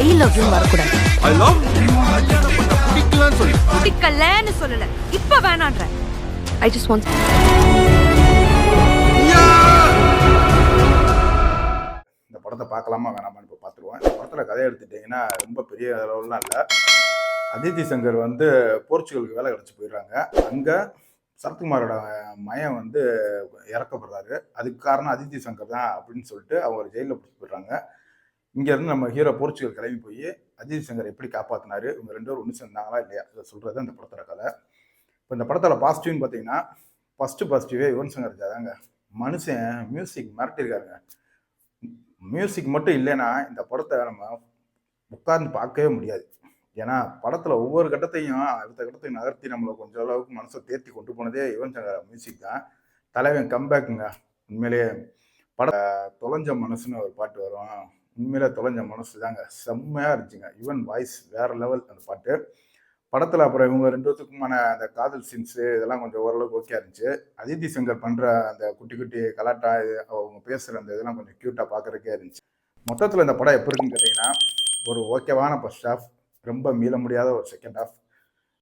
I love you வரக்கூடாது. I love பிடிக்கலன்னு சொல்லி பிடிக்கலன்னு சொல்லல, இப்ப வேணான்ற. ஐ ஜஸ்ட் வாண்ட் இந்த படத்தை பார்க்கலாமா வேணாமான்னு இப்போ பார்த்துருவோம். இந்த படத்தில் கதை எடுத்துட்டிங்கன்னா ரொம்ப பெரிய அளவுலாம் இல்லை. அதித்தி சங்கர் வந்து போர்ச்சுகலுக்கு வேலை கிடச்சி போயிடுறாங்க. அங்கே சரத்குமாரோட மயன் வந்து இறக்கப்படுறாரு. அதுக்கு காரணம் அதித்தி சங்கர் தான் அப்படின்னு சொல்லிட்டு அவங்க ஒரு ஜெயிலில் பிடிச்சி போயிடுறாங்க. இங்கேருந்து நம்ம ஹீரோ போர்ச்சுகல் கிளம்பி போய் அதித்தி சங்கர் எப்படி காப்பாற்றினாரு, இவங்க ரெண்டு பேரும் ஒன்று சேர்ந்தாங்களா இல்லையா, இதை சொல்கிறது அந்த படத்தோட கதை. இப்போ இந்த படத்தில் பாசிட்டிவ்னு பார்த்தீங்கன்னா ஃபஸ்ட்டு பாசிட்டிவே யுவன் சங்கர் ராஜா தாங்க. மனுஷன் மியூசிக் மிரட்டிருக்காருங்க. மியூசிக் மட்டும் இல்லைன்னா இந்த படத்தை நம்ம உட்கார்ந்து பார்க்கவே முடியாது. ஏன்னா படத்தில் ஒவ்வொரு கட்டத்தையும் அடுத்த கட்டத்தையும் நகர்த்தி நம்மளை கொஞ்சம் அளவுக்கு மனசை தேர்த்தி கொண்டு போனதே யுவன் சங்கர் மியூசிக் தான். தலைவன் கம்பேக்குங்க. உண்மையிலேயே தொலைஞ்ச மனசுன்னு ஒரு பாட்டு வரும். உண்மையிலே தொலைஞ்ச மனசு தாங்க, செம்மையாக இருந்துச்சுங்க. யுவன் வாய்ஸ் வேற லெவல் அந்த பாட்டு. படத்தில் அப்புறம் இவங்க ரெண்டு பேத்துக்குமான அந்த காதல் சீன்ஸு இதெல்லாம் கொஞ்சம் ஓரளவுக்கு ஓகே இருந்துச்சு. அதித்தி சங்கர் பண்ணுற அந்த குட்டி குட்டி கலாட்டா, அவங்க பேசுகிற அந்த இதெல்லாம் கொஞ்சம் க்யூட்டாக பார்க்குறக்கே இருந்துச்சு. மொத்தத்தில் இந்த படம் எப்படி இருக்குன்னு கேட்டிங்கன்னா, ஒரு ஓகேவான ஃபர்ஸ்ட் ஹாஃப், ரொம்ப மீள முடியாத ஒரு செகண்ட் ஹாஃப்,